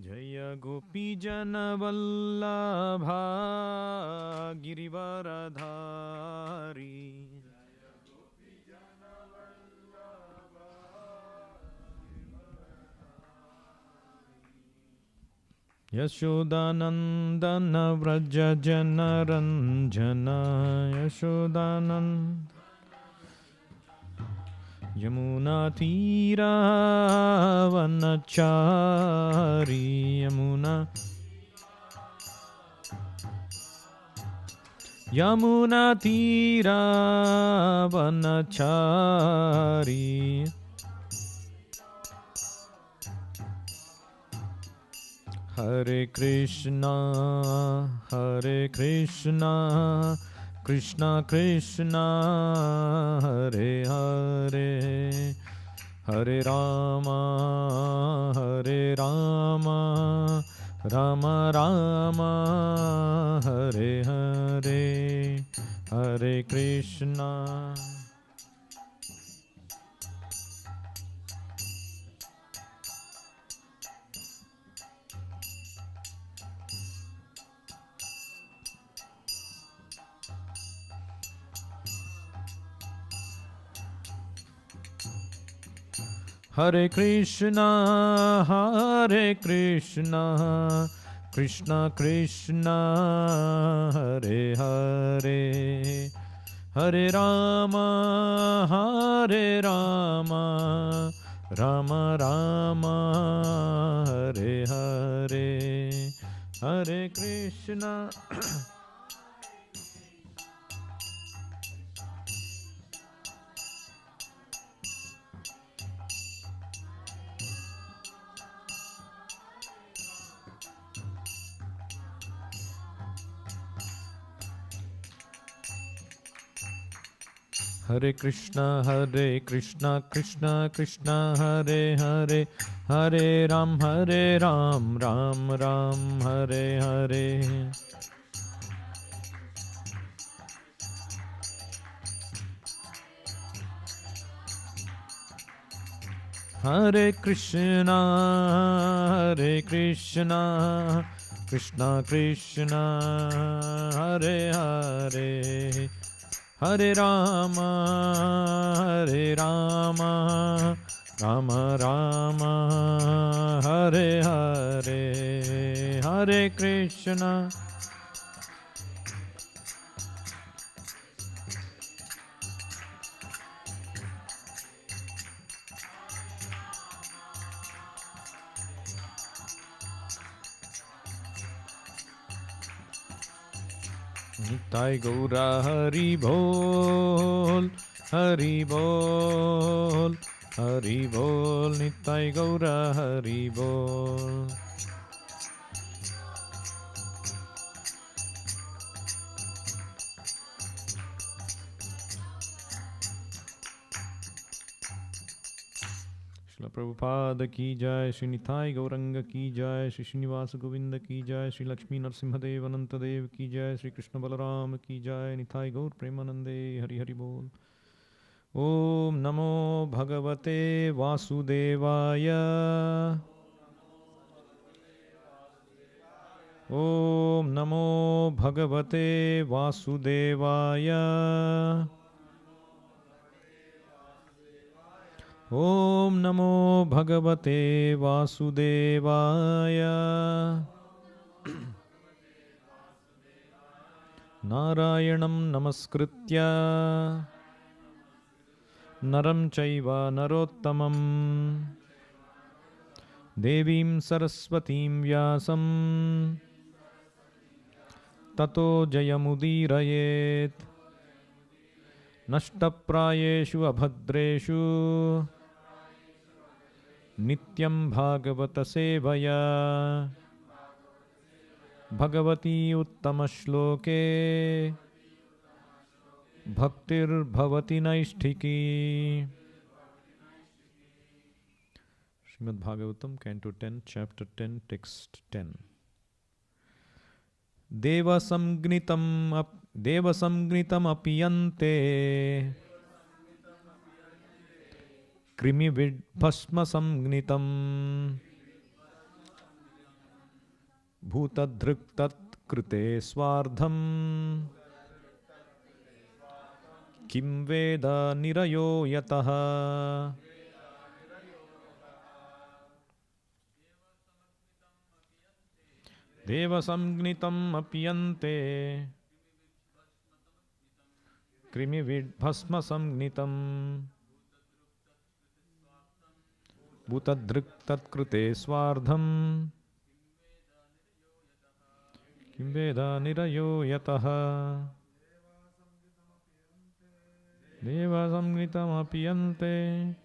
Jai गोपीजनवल्लभा Girivardhari Yashodanandan Vraj जनरञ्जन Yashodanand यमुनातीरावनचारी यमुनातीरावनचारी Hare Krishna Krishna Krishna Hare Hare Hare Rama Rama Rama Hare Hare Hare Krishna Hare Krishna Krishna Krishna Hare Hare Hare Rama Rama Rama Hare Hare Hare Krishna Hare Krishna Krishna Krishna Hare Hare Hare Ram Ram Hare Hare Hare Krishna Krishna Krishna Hare Hare Hare Rama Rama Rama Hare Hare Hare Krishna Nitai Gaura Hari Bol Nitai Gaura Hari Bol Srila Prabhupada ki jai, Sri Nitai Gauranga ki jai, Sri Srinivasa Govinda ki jai, Sri Lakshmi Narsimhadev Anantadev ki jai, Sri Krishna Balaram ki jai, Nitai Gaur Premanande Hari Hari Bol. Om Namo Bhagavate Vasudevaya. Om Namo Bhagavate Vasudevaya. Om Namo Bhagavate Vasudevaya. Narayanam Namaskritya Naram Chaiva Narottamam Devim Saraswatim Vyasam Tato Jayamudirayet Nashtaprayeshu Abhadreshu Nityam Bhagavata Sevaya Bhagavati Uttama Shloke Bhaktir Bhavati Naishtiki. Srimad Bhagavatam, Canto 10, Chapter 10, Text 10. Deva samgnitam apiyante krimivid bhasma samgnitam bhutadhrik tat krute swardham kim veda nirayo yataha. Deva samgnitam apyante krimivid bhasma samgnitam bhutadhrik tat krute swardham kim veda nirayo yataha. Deva samgnitam apyante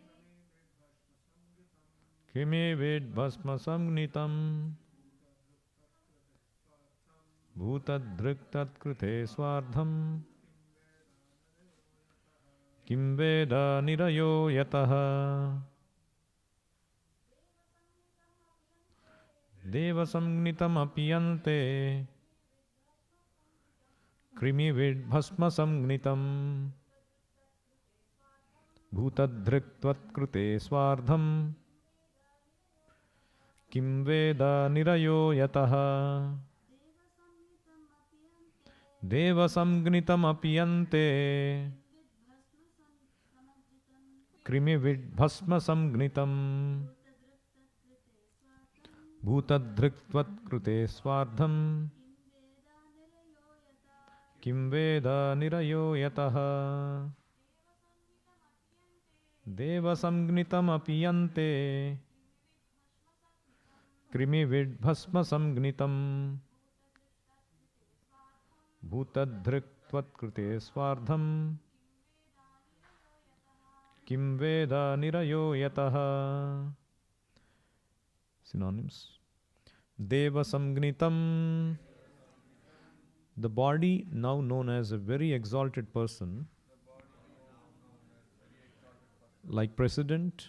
krimivid bhasma samgnitam bhutadhrik tat krute swardham kim veda nirayo yataha. Deva samgnitam apyante krimivid bhasma samgnitam bhutadhrik tat krute swardham kim veda nirayo yataha. Deva samgnitam apyante krimivid bhasma samgnitam bhutadhrik tat krute swardham kim veda nirayo yataha. Deva samgnitam apyante krimivid bhasma samgnitam bhutadhrik tat krute swardham kim veda nirayo yataha. Synonyms. Deva samgnitam, the body now known as a very exalted person, like president,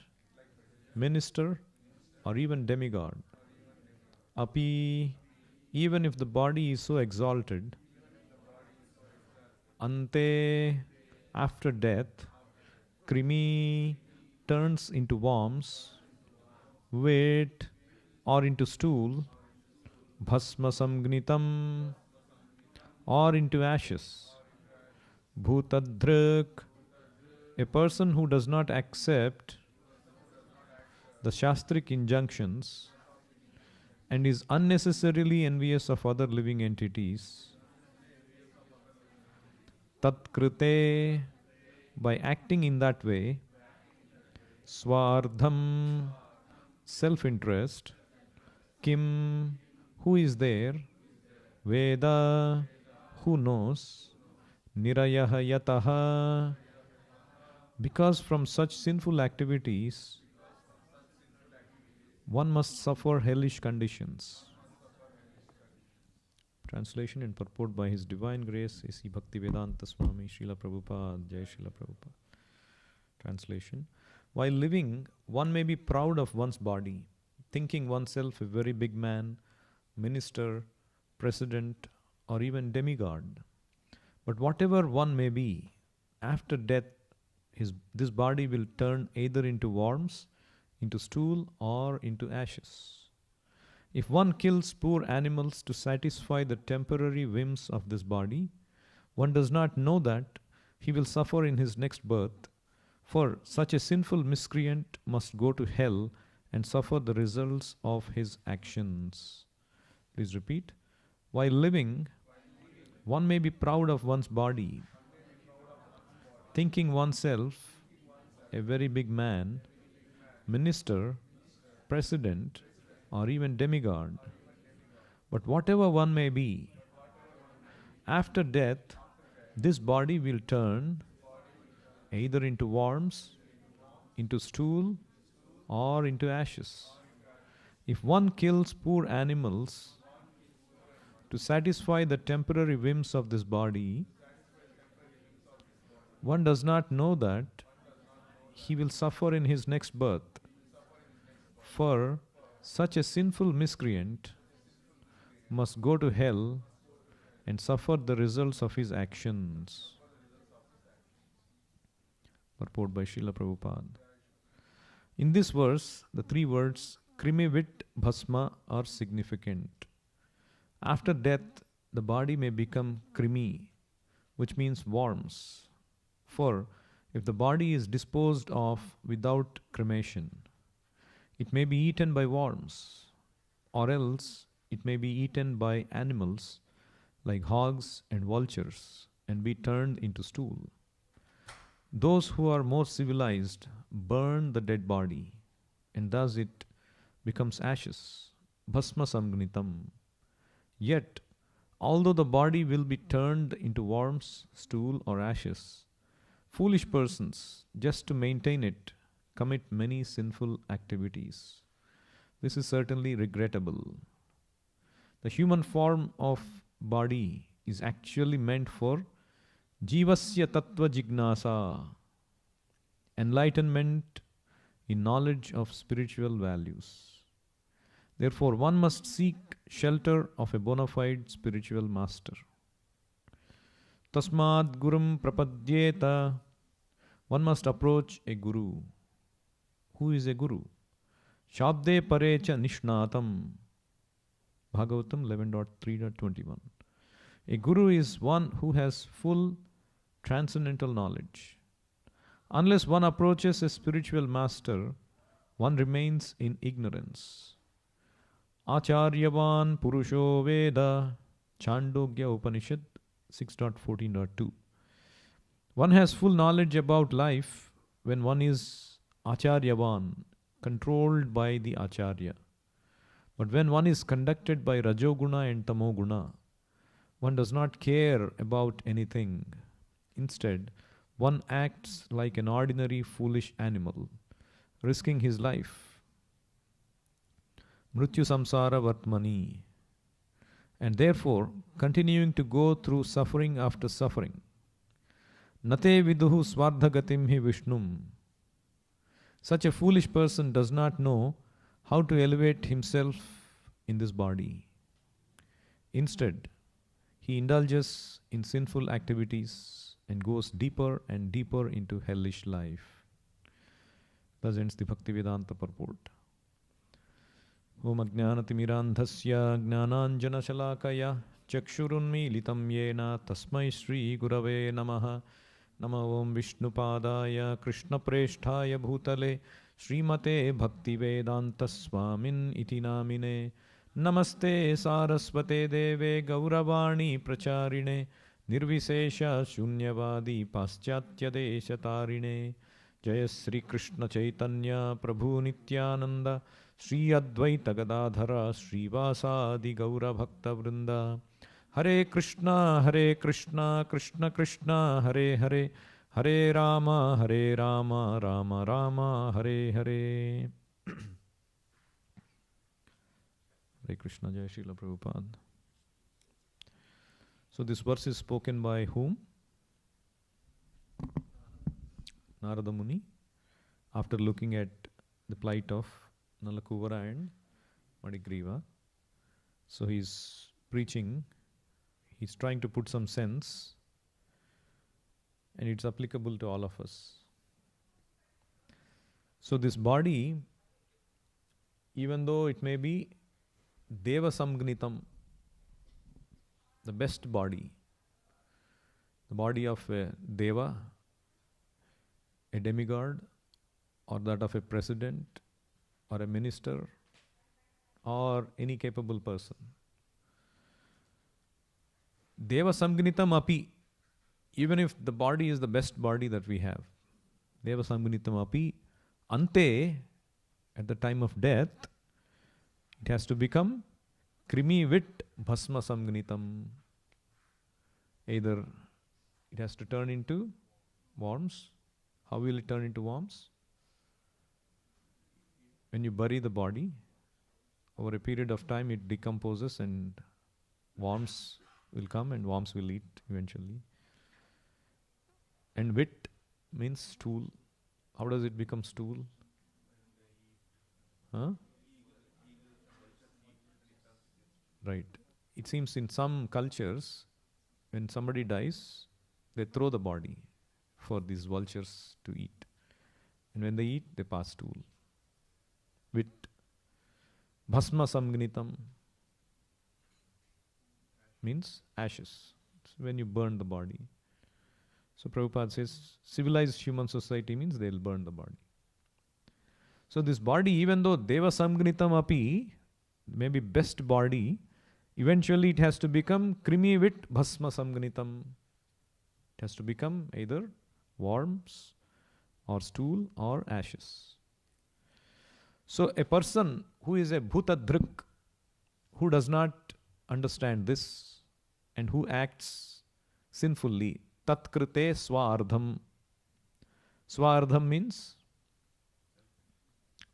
minister, or even demigod. Api, even if the body is so exalted, ante, after death, krimi turns into worms, weight, or into stool, bhasma samgnitam, or into ashes. Bhutadhrik, a person who does not accept the shastric injunctions and is unnecessarily envious of other living entities. Tatkrite, by acting in that way, swardham, self-interest, kim, who is there, veda, who knows, nirayaha yataha, because from such sinful activities one must suffer hellish conditions. Translation and purport by His Divine Grace A.C. Bhaktivedanta Swami Srila Prabhupada. Jai Srila Prabhupada. Translation. While living, one may be proud of one's body, thinking oneself a very big man, minister, president, or even demigod. But whatever one may be, after death, this body will turn either into worms, into stool, or into ashes. If one kills poor animals to satisfy the temporary whims of this body, one does not know that he will suffer in his next birth, for such a sinful miscreant must go to hell and suffer the results of his actions. Please repeat. While living, one may be proud of one's body, thinking oneself a very big man, minister, president, or even demigod. But whatever one may be, after death, this body will turn either into worms, into stool, or into ashes. If one kills poor animals to satisfy the temporary whims of this body, one does not know that he will suffer in his next birth. For such a sinful miscreant must go to hell and suffer the results of his actions. Purport by Srila Prabhupada. In this verse, the three words krimivit bhasma are significant. After death, the body may become krimi, which means worms. For if the body is disposed of without cremation, it may be eaten by worms, or else it may be eaten by animals like hogs and vultures and be turned into stool. Those who are more civilized burn the dead body, and thus it becomes ashes, bhasma samgnitam. Yet, although the body will be turned into worms, stool, or ashes, foolish persons, just to maintain it, commit many sinful activities. This is certainly regrettable. The human form of body is actually meant for jivasya tattva jignasa, enlightenment in knowledge of spiritual values. Therefore, one must seek shelter of a bona fide spiritual master. Tasmad gurum prapadyeta. One must approach a guru. Who is a guru? Shabde parecha nishnatam. Bhagavatam 11.3.21. A guru is one who has full transcendental knowledge. Unless one approaches a spiritual master, one remains in ignorance. Acharyavan Purusho Veda, Chandogya Upanishad 6.14.2. One has full knowledge about life when one is Acharyavan, controlled by the Acharya. But when one is conducted by Rajoguna and Tamoguna, one does not care about anything. Instead, one acts like an ordinary foolish animal, risking his life. Mrityu samsara vartmani. And therefore, continuing to go through suffering after suffering. Nate viduhu swardhagatim hi vishnum. Such a foolish person does not know how to elevate himself in this body. Instead, he indulges in sinful activities and goes deeper and deeper into hellish life. Thus ends the Bhaktivedanta purport. Om Ajnanatimirandhasya Jnananjana Shalakaya Chakshurunmilitam Yena Tasmai Shri Gurave Namaha. Nama Om Vishnupadaya Krishna Presthaya Bhutale Srimate Bhaktivedanta Swamin Iti Namine. Namaste Saraswate Deve Gauravani Pracharine Nirvisesha Shunyavadi Paschatya Deshatarine. Jaya Sri Krishna Chaitanya Prabhu Nityananda Sri Advaita Gadadhara Sri Vasadi Gaura Bhakta Vrinda. Hare Krishna Krishna Krishna Hare Hare Hare Rama Rama Rama Hare Hare. Hare Krishna, Jai Srila Prabhupada. So this verse is spoken by whom? Narada Muni, after looking at the plight of Nalakuvara and Madigriva. So he's preaching, he's trying to put some sense, and it's applicable to all of us. So this body, even though it may be Deva Samgnitam, the best body, the body of a Deva, a demigod, or that of a president, or a minister, or any capable person. Deva Samgnitam api, even if the body is the best body that we have, Deva Samgnitam api, ante, at the time of death, it has to become krimi vit bhasma samgnitam. Either it has to turn into worms. How will it turn into worms? When you bury the body, over a period of time it decomposes and worms will come and worms will eat eventually. And vit means stool. How does it become stool? Huh? Right. It seems in some cultures, when somebody dies, they throw the body for these vultures to eat. And when they eat, they pass stool. Bhasma samgnitam means ashes. It's when you burn the body. So Prabhupada says civilized human society means they'll burn the body. So this body, even though deva samgnitam api, maybe best body, eventually it has to become krimivit bhasma samgnitam. It has to become either worms or stool or ashes. So a person who is a bhutadrik, who does not understand this and who acts sinfully, tatkrite swaardham. Swaardham means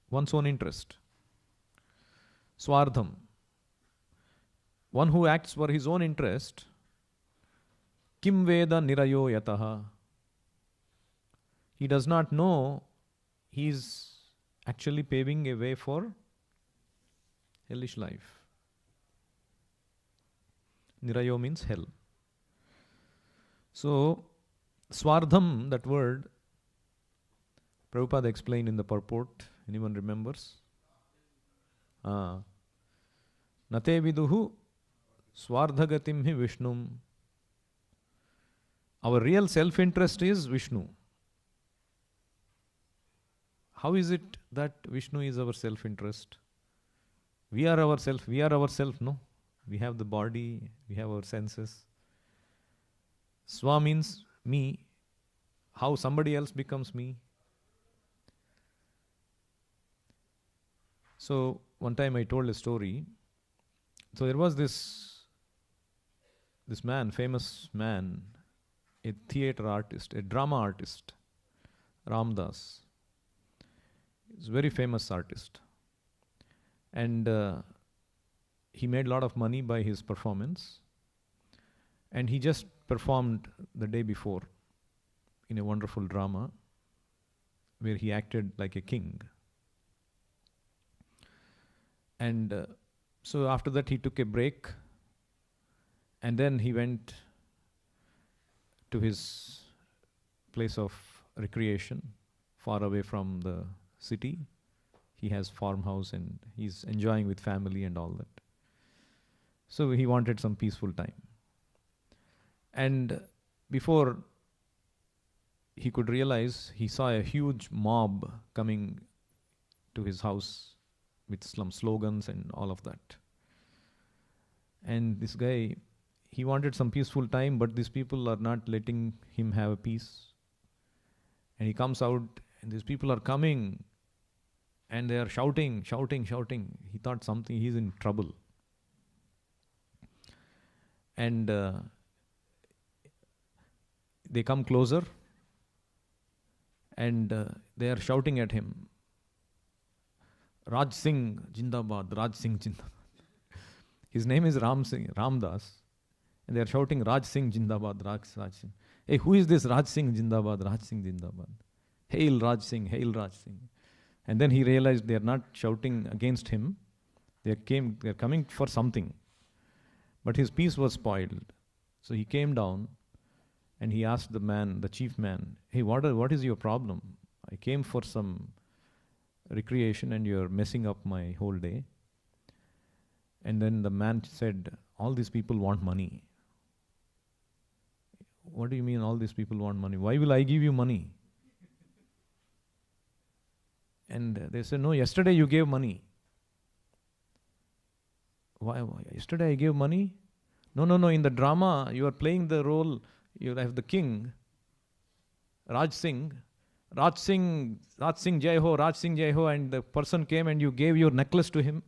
one's own interest. Swaardham. One who acts for his own interest, kim veda nirayo yataha. He does not know he is actually paving a way for hellish life. Nirayo means hell. So, swardham, that word, Prabhupada explained in the purport. Anyone remembers? Nate viduhu swardhagatim hi Vishnum. Our real self-interest is Vishnu. How is it that Vishnu is our self-interest? We are ourself, no? We have the body, we have our senses. Swa means me. How somebody else becomes me. So, one time I told a story. So there was this man, famous man, a theatre artist, a drama artist, Ramdas. He's a very famous artist. And he made a lot of money by his performance. And he just performed the day before in a wonderful drama where he acted like a king. And so after that he took a break and then he went to his place of recreation far away from the city. He has farmhouse and he's enjoying with family and all that. So he wanted some peaceful time. And before he could realize, he saw a huge mob coming to his house with some slogans and all of that. And this guy, he wanted some peaceful time, but these people are not letting him have a peace. And he comes out, and these people are coming, and they are shouting. He thought he's in trouble. And they come closer, and they are shouting at him, Raj Singh Jindabad, Raj Singh Jindabad. His name is Ramdas, and they are shouting Raj Singh Jindabad, Raj Singh. Hey, who is this Raj Singh Jindabad, Raj Singh Jindabad? Hail Raj Singh, hail Raj Singh. And then he realized they are not shouting against him. They are coming for something. But his peace was spoiled. So he came down and he asked the man, the chief man, hey, what is your problem? I came for some recreation and you're messing up my whole day. And then the man said, all these people want money. What do you mean all these people want money? Why will I give you money? And they said, no, yesterday you gave money. Why? Yesterday I gave money? No, in the drama you are playing the role, you have the king, Raj Singh, Jai Ho, and the person came and you gave your necklace to him.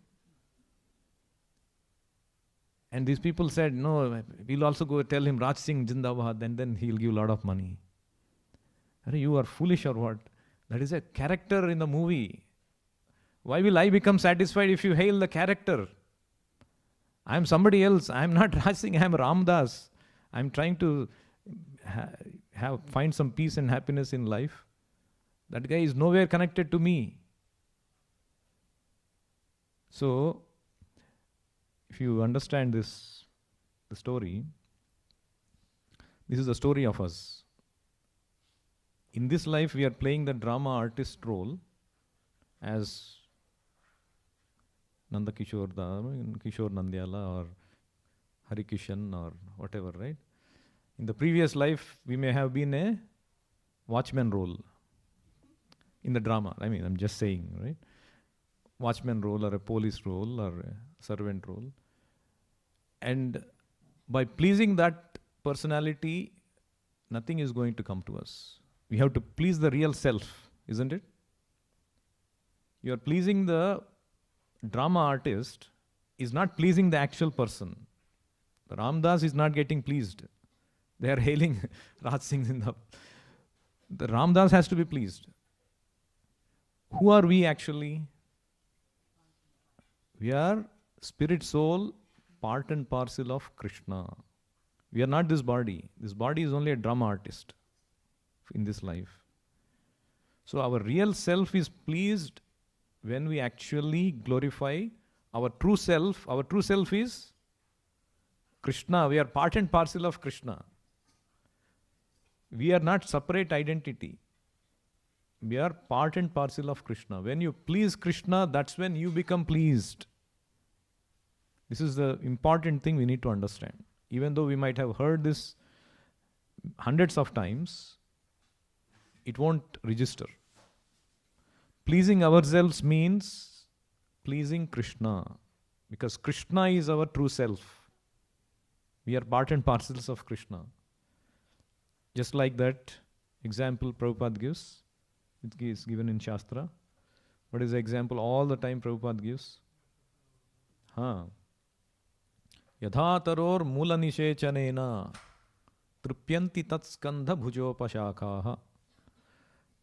And these people said, no, we'll also go tell him Raj Singh Jindabad, and then he'll give a lot of money. You are foolish or what? That is a character in the movie. Why will I become satisfied if you hail the character? I am somebody else. I am not Raj Singh, I am Ramdas. I am trying to find some peace and happiness in life. That guy is nowhere connected to me. So, if you understand the story, this is the story of us. In this life, we are playing the drama artist role as Nanda Kishore, Kishore Nandyala or Hari Kishan or whatever, right? In the previous life, we may have been a watchman role in the drama. I mean, I'm just saying, right? Watchman role or a police role or a servant role. And by pleasing that personality, nothing is going to come to us. We have to please the real self, isn't it? You are pleasing the drama artist is not pleasing the actual person. The Ramdas is not getting pleased. They are hailing Raj Singh in the Ramdas has to be pleased. Who are we actually? We are spirit soul, part and parcel of Krishna. We are not this body. This body is only a drama artist in this life. So our real self is pleased when we actually glorify our true self. Our true self is Krishna. We are part and parcel of Krishna. We are not separate identity. We are part and parcel of Krishna. When you please Krishna, that's when you become pleased. This is the important thing we need to understand. Even though we might have heard this hundreds of times, it won't register. Pleasing ourselves means pleasing Krishna, because Krishna is our true self. We are part and parcels of Krishna. Just like that example Prabhupada gives, it is given in Shastra. What is the example all the time Prabhupada gives? Yadhataror mula nishechanena trupyanti tatskandha bhujopashakaha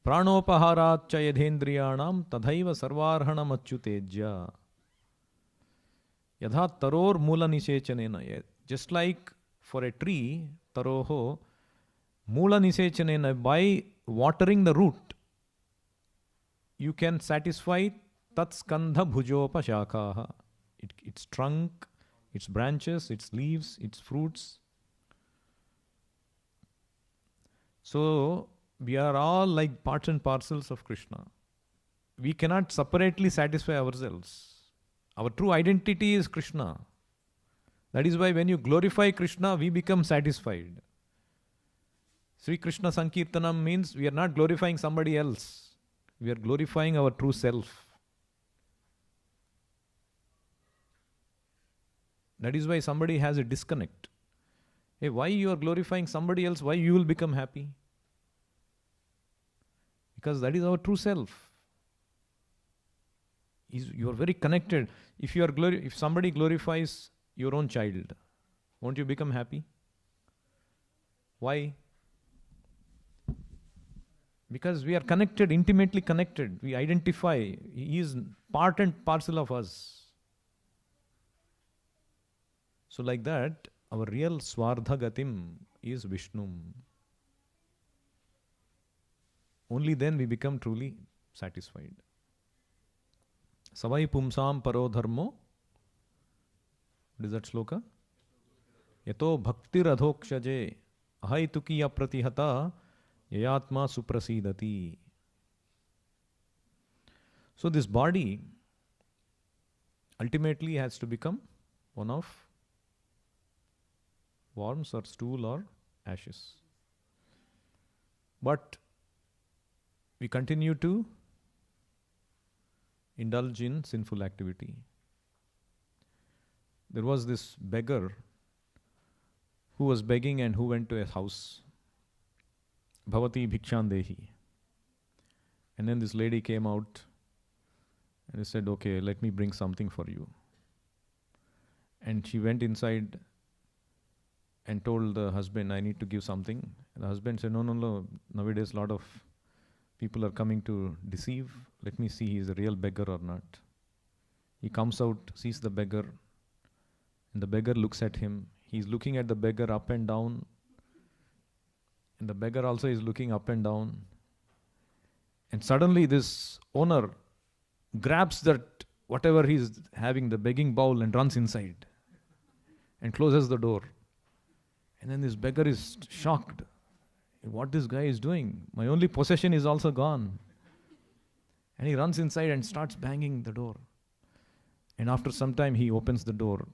pranopaharatcha yadhendriyanam tadhaiva sarvarhanam achyutejya. Yadhataror mula nishechanena. Just like for a tree, taroho, mula nisechanena, by watering the root, you can satisfy tatskandha bhujopashakaha. Its trunk, its branches, its leaves, its fruits. So, we are all like parts and parcels of Krishna. We cannot separately satisfy ourselves. Our true identity is Krishna. That is why when you glorify Krishna, we become satisfied. Sri Krishna Sankirtanam means we are not glorifying somebody else. We are glorifying our true self. That is why somebody has a disconnect. Hey, why you are glorifying somebody else? Why you will become happy? Because that is our true self. You are very connected. If somebody glorifies your own child, won't you become happy? Why? Because we are connected, intimately connected. We identify. He is part and parcel of us. So like that, our real Swardha Gatim is Vishnu. Only then we become truly satisfied. Savai pumsam paro dharmo. What is that sloka? Yato bhaktir adhokshaje ahaitukiya pratihata yayatma suprasidati. So this body ultimately has to become one of worms or stool or ashes. But we continue to indulge in sinful activity. There was this beggar who was begging and who went to a house. Bhavati Bhikshandehi. And then this lady came out and he said, okay, let me bring something for you. And she went inside and told the husband, I need to give something. And the husband said, no. Nowadays a lot of people are coming to deceive. Let me see he is a real beggar or not. He comes out, sees the beggar, and the beggar looks at him. He's looking at the beggar up and down. And the beggar also is looking up and down. And suddenly this owner grabs that whatever he's having, the begging bowl, and runs inside and closes the door. And then this beggar is shocked. What this guy is doing? My only possession is also gone. And he runs inside and starts banging the door. And after some time, he opens the door.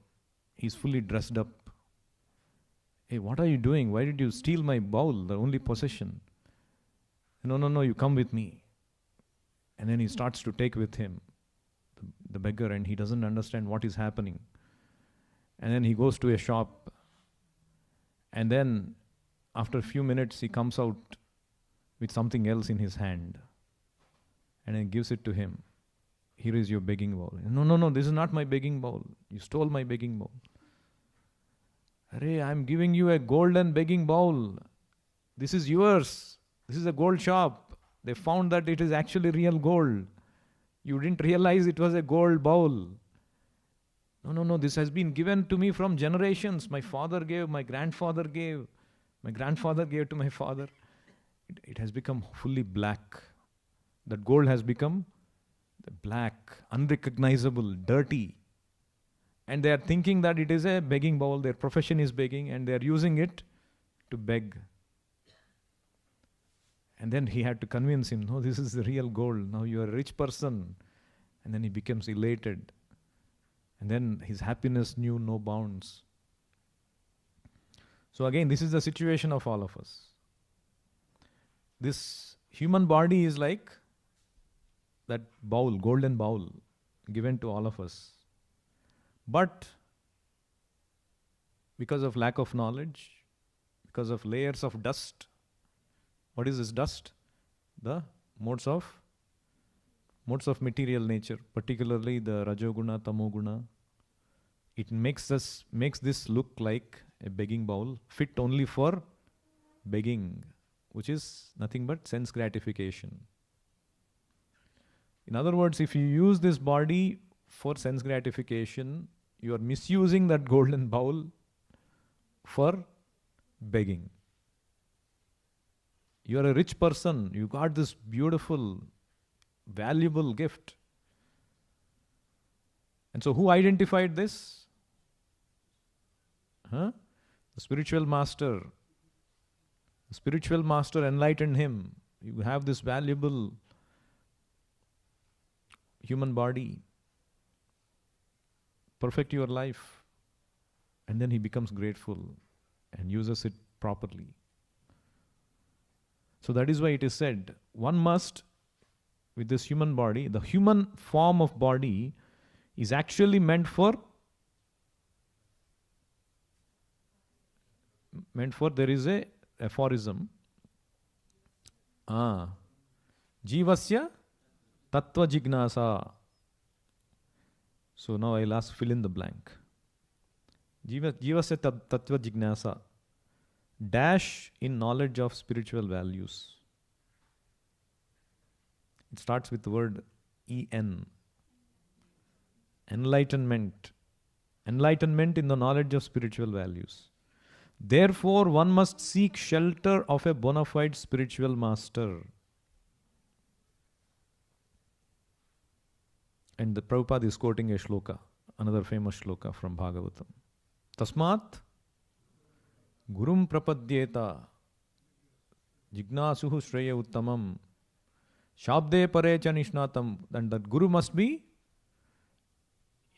He's fully dressed up. Hey, what are you doing? Why did you steal my bowl, the only possession? No, no, no, you come with me. And then he starts to take with him the beggar, and he doesn't understand what is happening. And then he goes to a shop. And then after a few minutes, he comes out with something else in his hand. And then gives it to him. Here is your begging bowl. No, no, no, this is not my begging bowl. You stole my begging bowl. Arey, I'm giving you a golden begging bowl. This is yours. This is a gold shop. They found that it is actually real gold. You didn't realize it was a gold bowl. No, no, no, this has been given to me from generations. My father gave, my grandfather gave to my father. It has become fully black. That gold has become black, unrecognizable, dirty. And they are thinking that it is a begging bowl. Their profession is begging, and they are using it to beg. And then he had to convince him, no, this is the real gold. Now you are a rich person. And then he becomes elated. And then his happiness knew no bounds. So again, this is the situation of all of us. This human body is like that bowl, golden bowl, given to all of us. But because of lack of knowledge, because of layers of dust, what is this dust? The modes of material nature, particularly the Rajoguna, Tamoguna. It makes this look like a begging bowl, fit only for begging, which is nothing but sense gratification. In other words, if you use this body for sense gratification, you are misusing that golden bowl for begging. You are a rich person. You got this beautiful, valuable gift. And so who identified this? The spiritual master. The spiritual master enlightened him. You have this valuable human body. Perfect your life. And then he becomes grateful and uses it properly. So that is why it is said, one must, with this human body, the human form of body is actually meant for, there is a aphorism. Jivasya tattva jignasa. So now I'll fill in the blank. Jivasya tattva jignasa. Dash in knowledge of spiritual values. It starts with the word En. Enlightenment. Enlightenment in the knowledge of spiritual values. Therefore, one must seek shelter of a bona fide spiritual master. And the Prabhupada is quoting a shloka, another famous shloka from Bhagavatam. Tasmat Gurum prapadyeta jignasuhu shreya uttamam shabde pare cha nishnatam. And that guru must be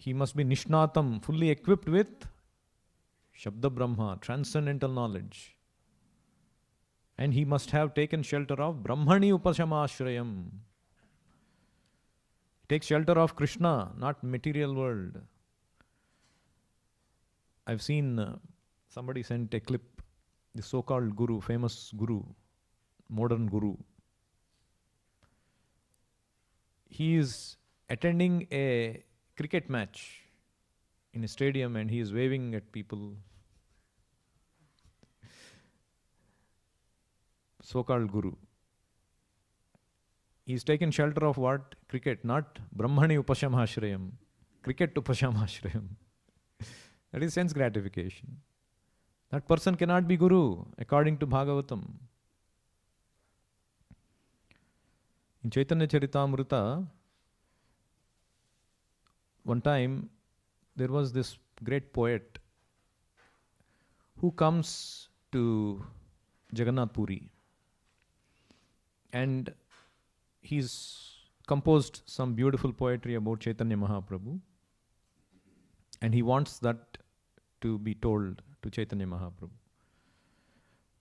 nishnatam, fully equipped with Shabda Brahma, transcendental knowledge. And he must have taken shelter of Brahmani Upashamashrayam. Take shelter of Krishna, not material world. I've seen somebody sent a clip, the so-called guru, famous guru, modern guru. He is attending a cricket match in a stadium and he is waving at people. So-called guru. He is taken shelter of what? Cricket, not Brahmani Upashamashrayam. Cricket Upashamashrayam. That is sense gratification. That person cannot be guru, according to Bhagavatam. In Chaitanya Charitamrita, one time there was this great poet who comes to Jagannath Puri. And he's composed some beautiful poetry about Chaitanya Mahaprabhu. And he wants that to be told to Chaitanya Mahaprabhu.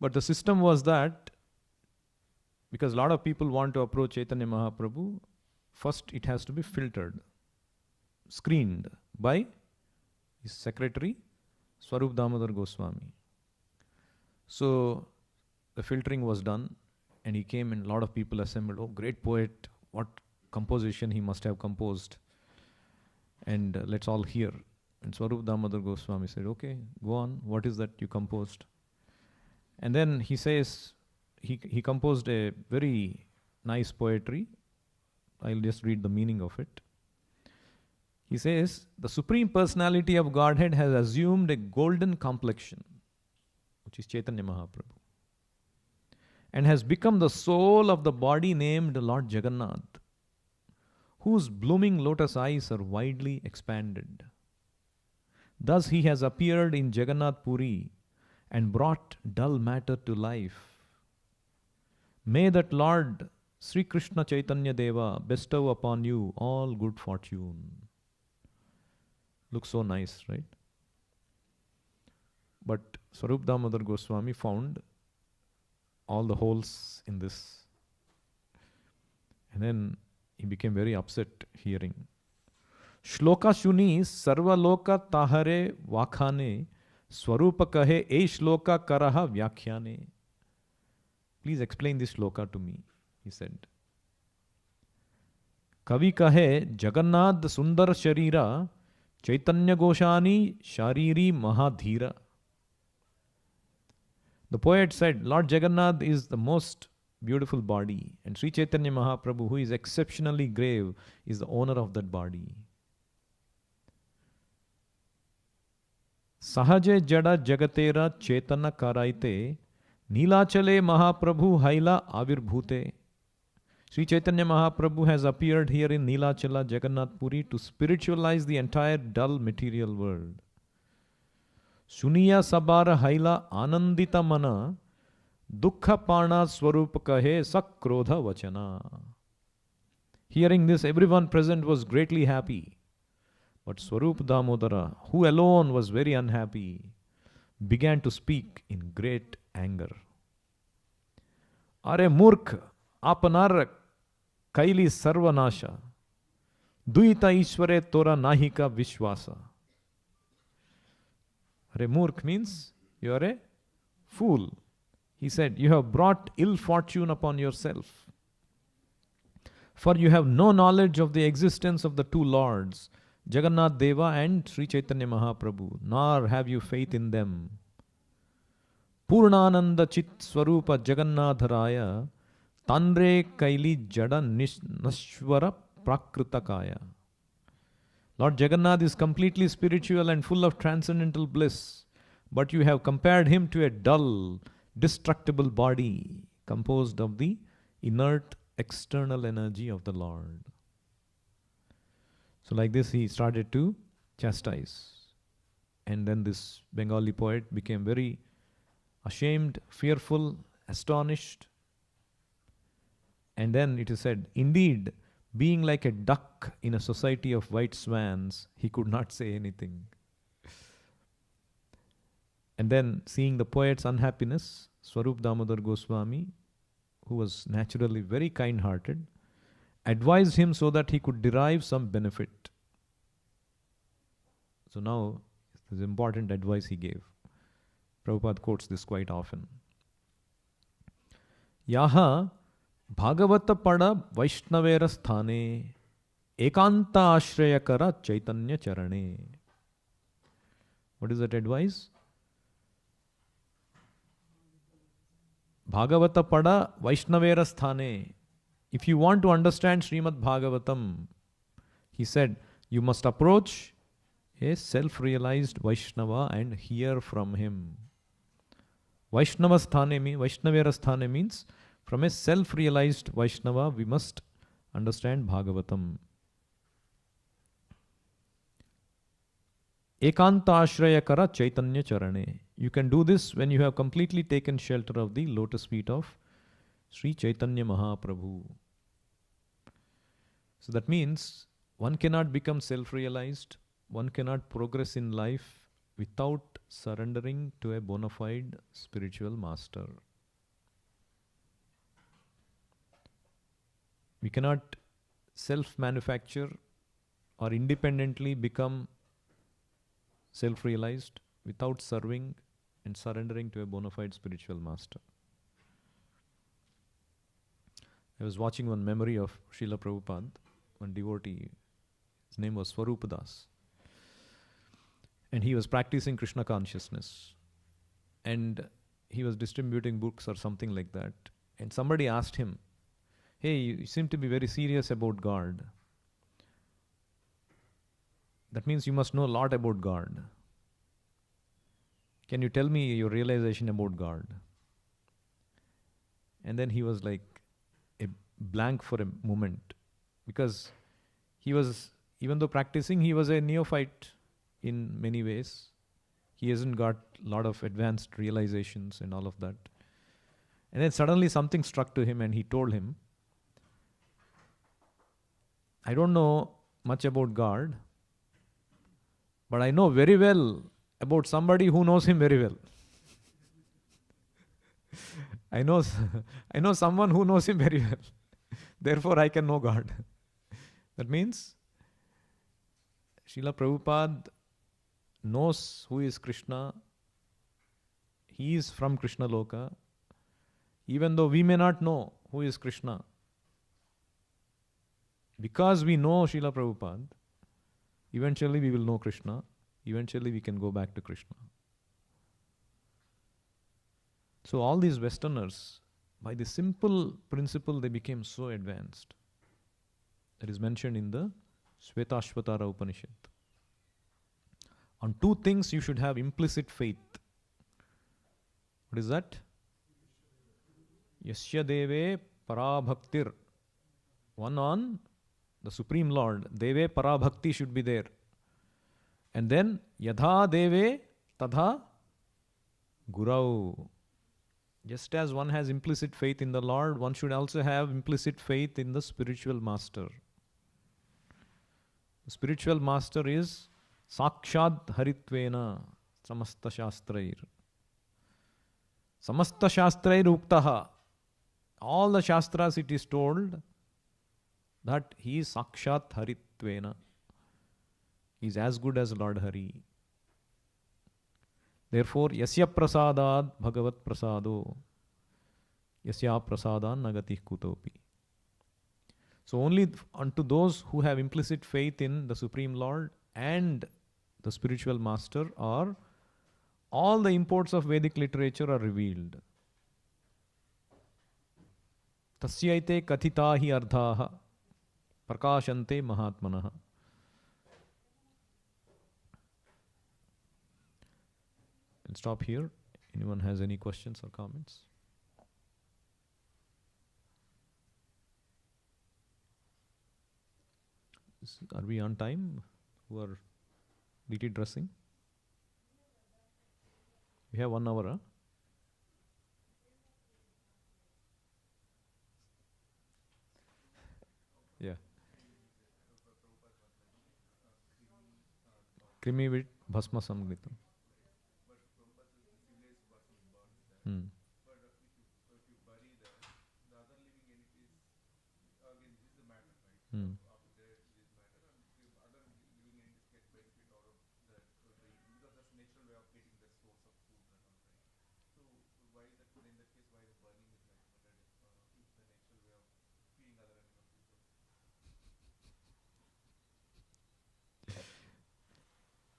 But the system was that, because a lot of people want to approach Chaitanya Mahaprabhu, first it has to be filtered, screened by his secretary, Swarup Damodar Goswami. So the filtering was done, and he came, and a lot of people assembled. Oh, great poet, what composition he must have composed. And let's all hear. And Swarup Damodar Goswami said, okay, go on, what is that you composed? And then he says, he composed a very nice poetry. I'll just read the meaning of it. He says, the Supreme Personality of Godhead has assumed a golden complexion, which is Chaitanya Mahaprabhu, and has become the soul of the body named Lord Jagannath, whose blooming lotus eyes are widely expanded. Thus he has appeared in Jagannath Puri and brought dull matter to life. May that Lord Sri Krishna Chaitanya Deva bestow upon you all good fortune. Looks so nice, right? But Swarup Damodar Goswami found all the holes in this. And then he became very upset hearing. Shloka shuni sarva loka tahare vakhane swarupa kahe e shloka karaha vyakhyane. Please explain this shloka to me, he said. Kavi kahe Jagannath sundar sharira Chaitanya Goshani Shariri Mahadhira. The poet said, Lord Jagannath is the most beautiful body, and Sri Chaitanya Mahaprabhu, who is exceptionally grave, is the owner of that body. Sahaje Jada Jagatera Chaitana Karaite Nilachale Mahaprabhu Haila Avirbhute. Sri Chaitanya Mahaprabhu has appeared here in Nilachala Jagannath Puri to spiritualize the entire dull material world. Suniya Sabara Haila Anandita Mana Dukha Pana Swarupa Kahe Sakrodha Vachana. Hearing this, everyone present was greatly happy. But Swarup Damodara, who alone was very unhappy, began to speak in great anger. Are Murkh, Apanar Kaili Sarvanasha, Duita Ishware Tora Nahika Vishwasa. Are Murkh means you are a fool. He said, you have brought ill fortune upon yourself. For you have no knowledge of the existence of the two lords, Jagannath Deva and Sri Chaitanya Mahaprabhu, nor have you faith in them. Purnananda Chit Swarupa Jagannatharaya Tanre Kaili Jada Nashwara Prakritakaya. Lord Jagannath is completely spiritual and full of transcendental bliss, but you have compared him to a dull, destructible body composed of the inert external energy of the Lord. So like this he started to chastise. And then this Bengali poet became very ashamed, fearful, astonished. And then it is said, indeed, being like a duck in a society of white swans, he could not say anything. And then, seeing the poet's unhappiness, Swarup Damodar Goswami, who was naturally very kind-hearted, advised him so that he could derive some benefit. So now, this is important advice he gave. Prabhupada quotes this quite often. Yaha Bhagavata Pada Vaishnavera Sthane Ekanta Ashrayakara Chaitanya Charane. What is that advice? Bhagavata Pada Vaishnavera Sthane. If you want to understand Srimad Bhagavatam, he said, you must approach a self-realized Vaishnava and hear from him. Vaishnava Vaishnavera Sthane means from a self-realized Vaishnava, we must understand Bhagavatam. Ekanta Ashrayakara Chaitanya Charane. You can do this when you have completely taken shelter of the lotus feet of Sri Chaitanya Mahaprabhu. So that means one cannot become self-realized one cannot progress in life without surrendering to a bona fide spiritual master. We cannot self-manufacture or independently become self-realized without serving and surrendering to a bona fide spiritual master. I was watching one memory of Srila Prabhupada, one devotee. His name was Swarupa Das. And he was practicing Krishna consciousness. And he was distributing books or something like that. And somebody asked him, "Hey, you seem to be very serious about God. That means you must know a lot about God. Can you tell me your realization about God?" And then he was like a blank for a moment, because he was, even though practicing, he was a neophyte in many ways. He hasn't got a lot of advanced realizations and all of that. And then suddenly something struck to him and he told him, "I don't know much about God, but I know very well about somebody who knows him very well. I know, I know someone who knows him very well. Therefore, I can know God." That means Srila Prabhupada knows who is Krishna. He is from Krishna Loka. Even though we may not know who is Krishna, because we know Srila Prabhupada, eventually we will know Krishna. Eventually we can go back to Krishna. So all these Westerners, by the simple principle, they became so advanced. That is mentioned in the Shvetashvatara Upanishad. On two things you should have implicit faith. What is that? Yasya deve parabhaktir. One on the Supreme Lord. Deve parabhakti should be there. And then yadha deve tadha gurau. Just as one has implicit faith in the Lord, one should also have implicit faith in the spiritual master. The spiritual master is Sakshad Haritvena Samasta Shastrair. Samasta Shastrair Uktaha. All the Shastras it is told that he is Sakshat Haritvena. He is as good as Lord Hari. Therefore, Yasya Prasadad Bhagavat Prasado. Yasya Prasadan Nagatih Kutopi. So only unto those who have implicit faith in the Supreme Lord and the spiritual master are all the imports of Vedic literature are revealed. Tasyaite kathita hi ardhaha prakashante mahatmanaha. I'll stop here. Anyone has any questions or comments? Are we on time? Who are DT dressing? We have 1 hour, huh? Yeah. Krimi with Bhasma Samgritam.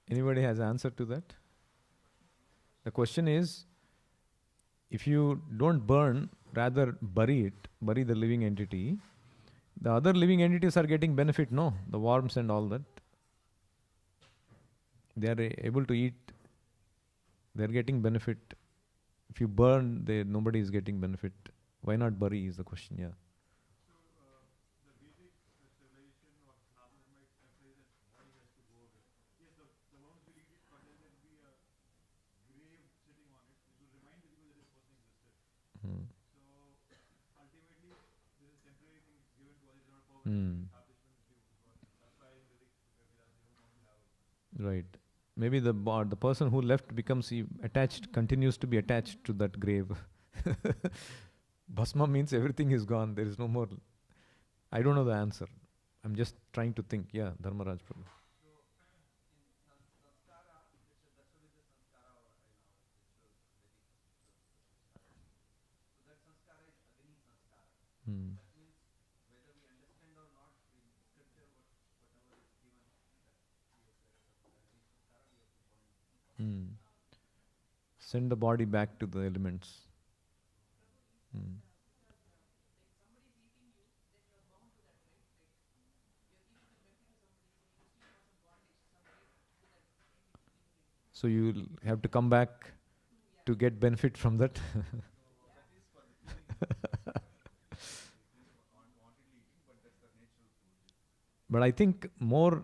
Anybody has answer to that? The question is, if you don't burn, rather bury it, bury the living entity, the other living entities are getting benefit, no? The worms and all that. They are able to eat. They are getting benefit. If you burn, nobody is getting benefit. Why not bury is the question, yeah. Right. Maybe the person who left becomes attached, continues to be attached to that grave. Bhasma means everything is gone. There is no more. I don't know the answer. I'm just trying to think. Yeah, Dharmaraj Prabhu. Hmm. Hmm. Send the body back to the elements. Hmm. So you'll have to come back to get benefit from that. But I think more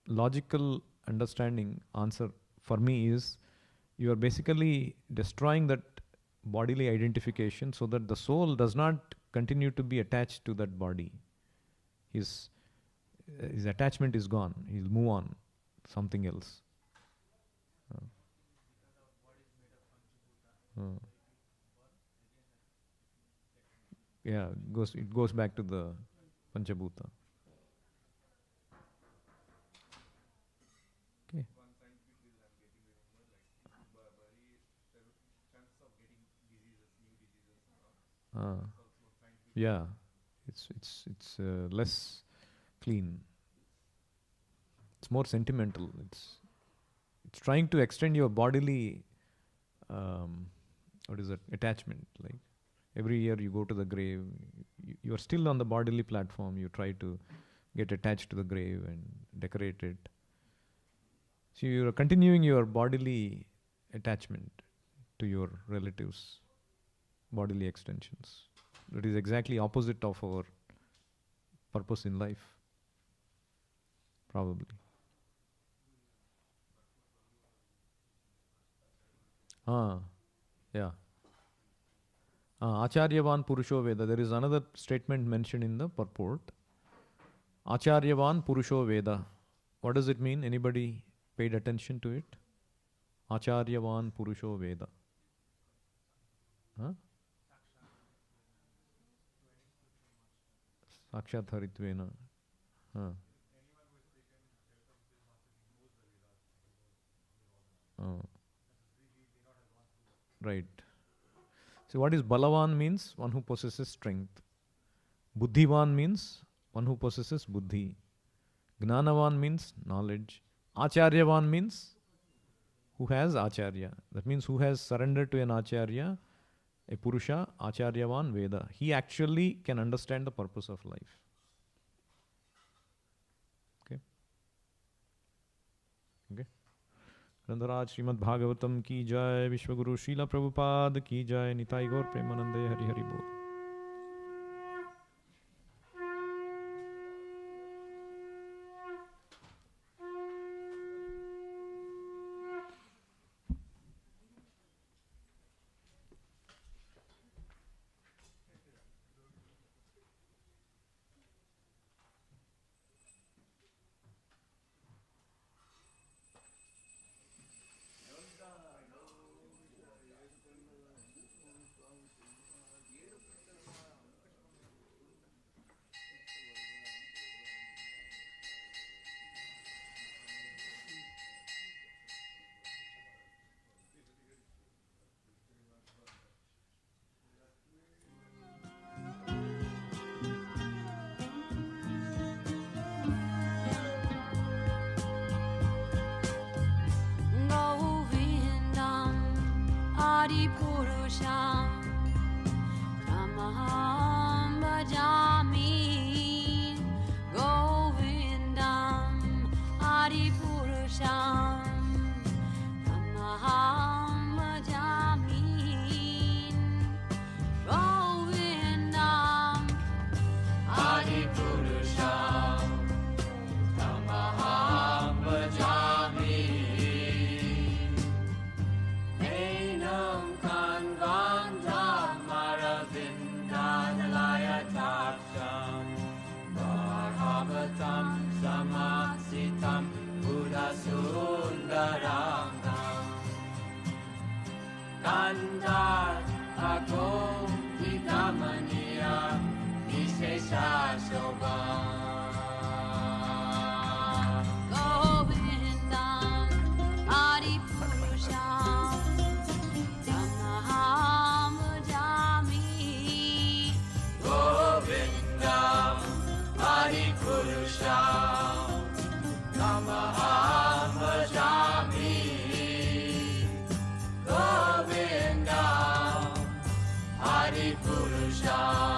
logical understanding answer for me is you are basically destroying that bodily identification so that the soul does not continue to be attached to that body. His attachment is gone. He'll move on, something else. Uh, yeah, it goes back to the Panchabhuta. Okay. Yeah, it's less clean. It's more sentimental. It's trying to extend your bodily what is it, attachment. Like every year you go to the grave, you are still on the bodily platform. You try to get attached to the grave and decorate it. So you are continuing your bodily attachment to your relatives, bodily extensions. That is exactly opposite of our purpose in life, probably. Yeah. Acharyavan Purusho Veda. There is another statement mentioned in the purport. Acharyavan Purusho Veda. What does it mean? Anybody paid attention to it? Acharyavan Purusho Veda. Sakshat Haritvena. Right. So what is Balavan means? One who possesses strength. Buddhivan means one who possesses buddhi. Gnanavan means knowledge. Acharyavan means who has acharya. That means who has surrendered to an acharya, a purusha, acharyavan Veda. He actually can understand the purpose of life. Okay. Randaraj Srimad Bhagavatam ki jai, Vishwaguru Srila Prabhupada ki jai, Nitai Gaur Premanande Hari Hari Bol. Ainam kan gandha maravinda nalaya Nanda Ako Nikamaniya Vishesha Shobha Govindam Adi Purusham Tamaham Jami Govindam Adi Purusham Tamaham Bhajami Govindam Adi Purusham